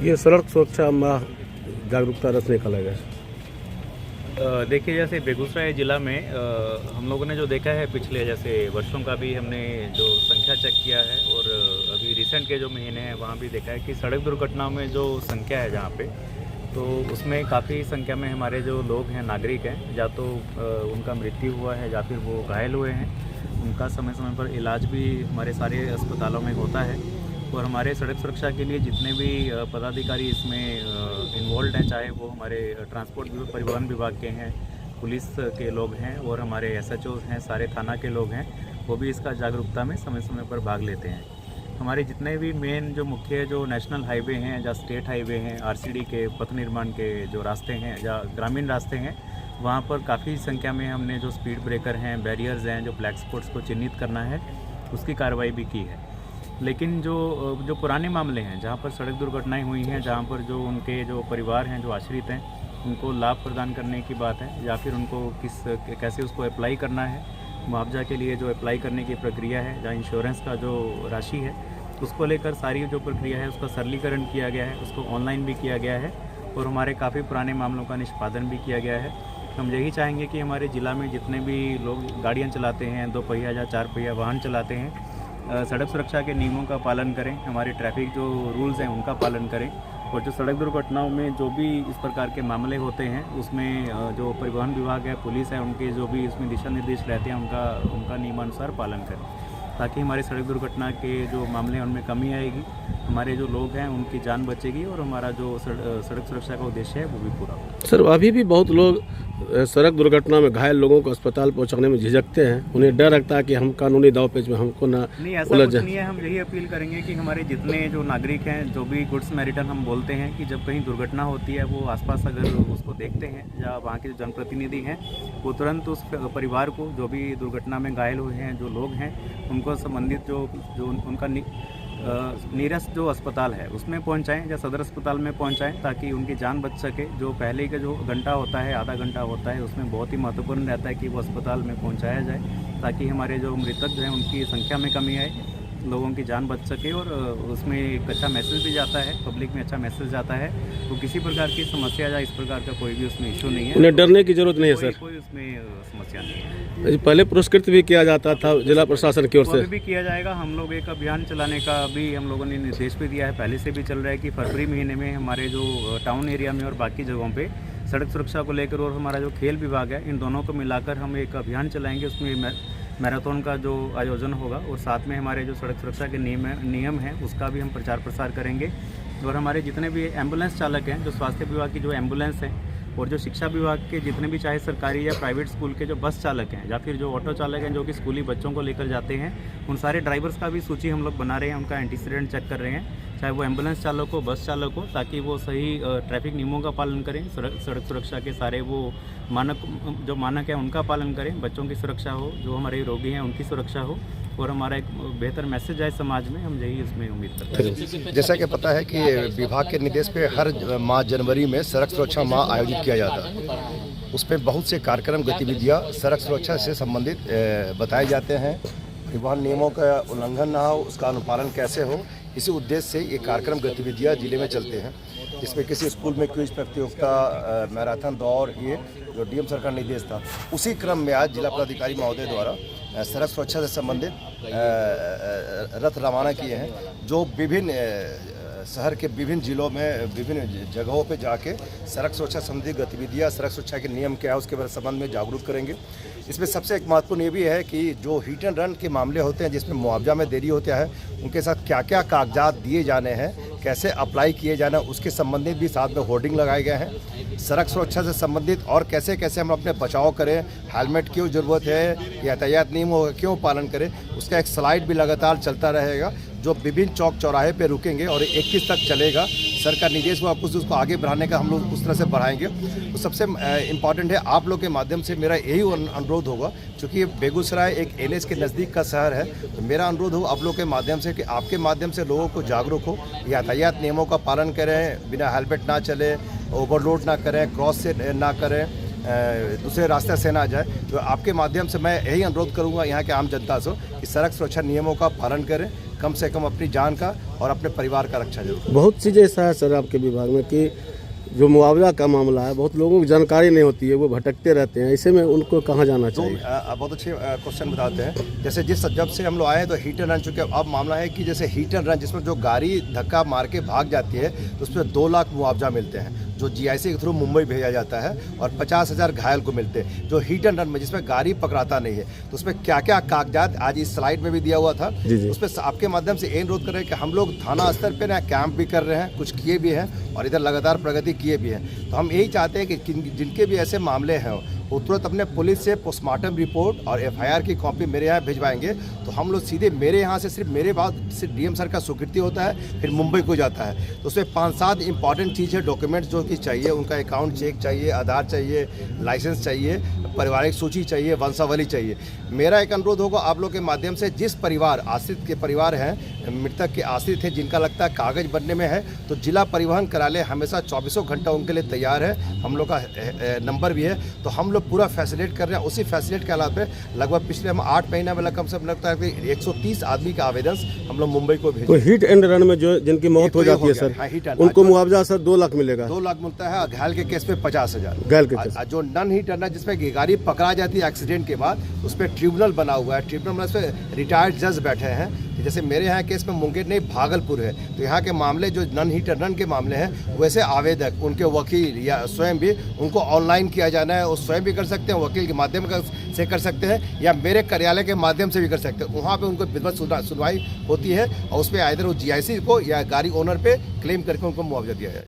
ये सड़क सुरक्षा माह जागरूकता रथ निकाला गया। देखिए, जैसे बेगूसराय ज़िला में हम लोगों ने जो देखा है पिछले जैसे वर्षों का भी हमने जो संख्या चेक किया है और अभी रिसेंट के जो महीने हैं वहाँ भी देखा है कि सड़क दुर्घटनाओं में जो संख्या है जहाँ पे, तो उसमें काफ़ी संख्या में हमारे जो लोग हैं, नागरिक हैं, या तो उनका मृत्यु हुआ है या फिर वो घायल हुए हैं। उनका समय समय पर इलाज भी हमारे सारे अस्पतालों में होता है। और हमारे सड़क सुरक्षा के लिए जितने भी पदाधिकारी इसमें इन्वॉल्व हैं, चाहे वो हमारे ट्रांसपोर्ट परिवहन विभाग के हैं, पुलिस के लोग हैं और हमारे SHO हैं, सारे थाना के लोग हैं, वो भी इसका जागरूकता में समय समय पर भाग लेते हैं। हमारे जितने भी मेन जो मुख्य जो नेशनल हाईवे हैं या स्टेट हाईवे हैं, RCD के पथ निर्माण के जो रास्ते हैं या ग्रामीण रास्ते हैं, वहाँ पर काफ़ी संख्या में हमने जो स्पीड ब्रेकर हैं, बैरियर्स हैं, जो ब्लैक स्पॉट्स को चिन्हित करना है, उसकी कार्रवाई भी की है। लेकिन जो पुराने मामले हैं, जहाँ पर सड़क दुर्घटनाएं हुई हैं, जहाँ पर जो उनके जो परिवार हैं, जो आश्रित हैं, उनको लाभ प्रदान करने की बात है या फिर उनको कैसे उसको अप्लाई करना है, मुआवजा के लिए जो अप्लाई करने की प्रक्रिया है या इंश्योरेंस का जो राशि है, उसको लेकर सारी जो प्रक्रिया है उसका सरलीकरण किया गया है, उसको ऑनलाइन भी किया गया है और हमारे काफ़ी पुराने मामलों का निष्पादन भी किया गया है। हम यही चाहेंगे कि हमारे ज़िला में जितने भी लोग गाड़ियाँ चलाते हैं, 2 पहिया या 4 पहिया वाहन चलाते हैं, सड़क सुरक्षा के नियमों का पालन करें, हमारे ट्रैफिक जो रूल्स हैं उनका पालन करें और जो सड़क दुर्घटनाओं में जो भी इस प्रकार के मामले होते हैं उसमें जो परिवहन विभाग है, पुलिस है, उनके जो भी इसमें दिशा निर्देश रहते हैं उनका नियमानुसार पालन करें, ताकि हमारी सड़क दुर्घटना के जो मामले हैं उनमें कमी आएगी, हमारे जो लोग हैं उनकी जान बचेगी और हमारा जो सड़क सुरक्षा का उद्देश्य है वो भी पूरा होगा। सर, अभी भी बहुत लोग सड़क दुर्घटना में घायल लोगों को अस्पताल पहुंचाने में झिझकते हैं, उन्हें डर लगता है कि हम कानूनी दांवपेच में हमको ना नहीं, ऐसा कुछ नहीं है। हम यही अपील करेंगे कि हमारे जितने जो नागरिक हैं, जो भी गुड्स मैरिटन हम बोलते हैं, कि जब कहीं दुर्घटना होती है वो आसपास अगर उसको देखते हैं या वहाँ के जो जनप्रतिनिधि हैं वो तुरंत उस परिवार को, जो भी दुर्घटना में घायल हुए हैं जो लोग हैं, उनको संबंधित जो उनका नीरस जो अस्पताल है उसमें पहुंचाएं या सदर अस्पताल में पहुंचाएं, ताकि उनकी जान बच सके। जो पहले का जो घंटा होता है, आधा घंटा होता है, उसमें बहुत ही महत्वपूर्ण रहता है कि वो अस्पताल में पहुंचाया जाए, ताकि हमारे जो मृतक जो हैं उनकी संख्या में कमी आए, लोगों की जान बच सके और उसमें एक अच्छा मैसेज भी जाता है, पब्लिक में अच्छा मैसेज जाता है। तो किसी प्रकार की समस्या या इस प्रकार का कोई भी उसमें इशू नहीं है, उन्हें डरने की जरूरत नहीं है। सर, कोई उसमें समस्या नहीं है। पहले पुरस्कृत भी किया जाता था जिला प्रशासन की ओर से, अभी भी किया जाएगा। हम लोग एक अभियान चलाने का भी हम लोगों ने निर्देश भी दिया है, पहले से भी चल रहा है कि फरवरी महीने में हमारे जो टाउन एरिया में और बाकी जगहों पे सड़क सुरक्षा को लेकर और हमारा जो खेल विभाग है, इन दोनों को मिलाकर हम एक अभियान चलाएंगे। उसमें मैराथन का जो आयोजन होगा और साथ में हमारे जो सड़क सुरक्षा के नियम हैं उसका भी हम प्रचार प्रसार करेंगे। और हमारे जितने भी एम्बुलेंस चालक हैं, जो स्वास्थ्य विभाग की जो एम्बुलेंस हैं और जो शिक्षा विभाग के जितने भी चाहे सरकारी या प्राइवेट स्कूल के जो बस चालक हैं या फिर जो ऑटो चालक हैं जो कि स्कूली बच्चों को लेकर जाते हैं, उन सारे ड्राइवर्स का भी सूची हम लोग बना रहे हैं, उनका एंटीसीडेंट चेक कर रहे हैं, चाहे वो एम्बुलेंस चालक हो, बस चालक हो, ताकि वो सही ट्रैफिक नियमों का पालन करें, सड़क सुरक्षा के सारे वो मानक है उनका पालन करें, बच्चों की सुरक्षा हो, जो हमारे रोगी हैं उनकी सुरक्षा हो और हमारा एक बेहतर मैसेज आए समाज में, हम यही इसमें उम्मीद करते हैं। जैसा कि पता है कि विभाग के निर्देश पे हर माह जनवरी में सड़क सुरक्षा माह आयोजित किया जाता है। उसमें बहुत से कार्यक्रम गतिविधियां सड़क सुरक्षा से संबंधित बताए जाते हैं। परिवहन नियमों का उल्लंघन ना हो, उसका अनुपालन कैसे हो, इसी उद्देश्य से ये कार्यक्रम गतिविधियां जिले में चलते हैं। जिसमें किसी स्कूल में क्विज प्रतियोगिता, मैराथन दौड़, ये जो DM सर का निर्देश था, उसी क्रम में आज जिला पदाधिकारी महोदय द्वारा सड़क सुरक्षा से संबंधित रथ रवाना किए हैं, जो विभिन्न शहर के विभिन्न जिलों में विभिन्न जगहों पे जाके सड़क सुरक्षा संबंधी गतिविधियां, सड़क सुरक्षा के नियम क्या है उसके संबंध में जागरूक करेंगे। इसमें सबसे एक महत्वपूर्ण ये भी है कि जो हिट एंड रन के मामले होते हैं, जिसमें मुआवजा में देरी होता है, उनके साथ क्या क्या कागजात दिए जाने हैं, कैसे अप्लाई किए जाना, उसके संबंधित भी साथ में होर्डिंग लगाए गए हैं। सड़क सुरक्षा से संबंधित और कैसे कैसे हम अपने बचाव करें, हेलमेट क्यों ज़रूरत है, यातायात नियमों का क्यों पालन करें, उसका एक स्लाइड भी लगातार चलता रहेगा, जो विभिन्न चौक चौराहे पे रुकेंगे और 21 तक चलेगा। सर का निर्देश हुआ, कुछ उसको आगे बढ़ाने का हम लोग उस तरह से बढ़ाएंगे। तो सबसे इम्पॉर्टेंट है, आप लोग के माध्यम से मेरा यही अनुरोध होगा, क्योंकि बेगूसराय एक NH के नज़दीक का शहर है, तो मेरा अनुरोध हो आप लोग के माध्यम से कि आपके माध्यम से लोगों को जागरूक हो, यातायात नियमों का पालन करें, बिना हेलमेट ना चले, ओवरलोड ना करें, क्रॉस से ना करें, दूसरे रास्ते से ना जाए। तो आपके माध्यम से मैं यही अनुरोध करूंगा यहाँ के आम जनता से कि सड़क सुरक्षा नियमों का पालन करें, कम से कम अपनी जान का और अपने परिवार का रक्षा जरूर करें। बहुत चीज़ें ऐसा है सर आपके विभाग में कि जो मुआवजा का मामला है, बहुत लोगों को जानकारी नहीं होती है, वो भटकते रहते हैं, ऐसे में उनको कहाँ जाना चाहिए? बहुत अच्छे क्वेश्चन बताते हैं। जैसे जब से हम लोग आए तो हिट एंड रन, चूँकि अब मामला है कि जैसे हिट एंड रन जिसमें जो गाड़ी धक्का मार के भाग जाती है तो उस पर 2 लाख मुआवजा मिलते हैं जो GIC के थ्रू मुंबई भेजा जाता है, और 50,000 घायल को मिलते हैं। जो हिट एंड रन में जिसमें गाड़ी पकड़ाता नहीं है तो उसमें क्या क्या कागजात आज इस स्लाइड में भी दिया हुआ था, उस पर आपके माध्यम से ये अनुरोध कर रहे हैं कि हम लोग थाना स्तर पर ना कैंप भी कर रहे हैं, कुछ किए भी हैं और इधर लगातार प्रगति किए भी हैं। तो हम यही चाहते हैं कि जिनके भी ऐसे मामले हैं वो तुरंत अपने पुलिस से पोस्टमार्टम रिपोर्ट और FIR की कॉपी मेरे यहाँ भिजवाएंगे, तो हम लोग सीधे मेरे यहाँ से सिर्फ मेरे बाद सिर्फ DM सर का स्वीकृति होता है, फिर मुंबई को जाता है। तो उसमें 5-7 इंपॉर्टेंट चीज़ है, डॉक्यूमेंट्स जो कि चाहिए, उनका अकाउंट चेक चाहिए, आधार चाहिए, लाइसेंस चाहिए, पारिवारिक सूची चाहिए, वंशावली चाहिए। मेरा एक अनुरोध होगा आप लोग के माध्यम से, जिस परिवार आश्रित के परिवार हैं, मृतक के आश्रित हैं, जिनका लगता है कागज बनने में है, तो जिला परिवहन कार्यालय हमेशा 24 घंटा उनके लिए तैयार है। हम लोग का नंबर भी है, तो हम लोग पूरा फैसिलिटेट कर रहे हैं। उसी फैसिलिटेट के अलावा लगभग पिछले हम 8 महीना में कम से कम लगता है कि 130 आदमी का आवेदन हम लोग मुंबई को भेजे। तो हिट एंड रन में जो जिनकी मौत हो जाती है सर, उनको मुआवजा सर 2 लाख मिलेगा? 2 लाख मिलता है, घायल के केस पे 50,000। घायल के केस जो नन हिट रन जिसमें गाड़ी पकड़ा जाती है एक्सीडेंट के बाद, उस पर ट्रिब्यूनल बना हुआ है। ट्रिब्यूनल में उस पर रिटायर्ड जज बैठे हैं। जैसे मेरे यहाँ केस में मुंगेर नहीं भागलपुर है, तो यहाँ के मामले जो नन हिट रन के मामले हैं, वैसे आवेदक, उनके वकील या स्वयं भी उनको ऑनलाइन किया जाना है। वो स्वयं भी कर सकते हैं, वकील के माध्यम से कर सकते हैं, या मेरे कार्यालय के माध्यम से भी कर सकते हैं। वहाँ पे उनको विधिवत सुनवाई होती है और उस पर आइदर वो GIC को या गाड़ी ओनर पे क्लेम करके उनको मुआवजा दिया जाए।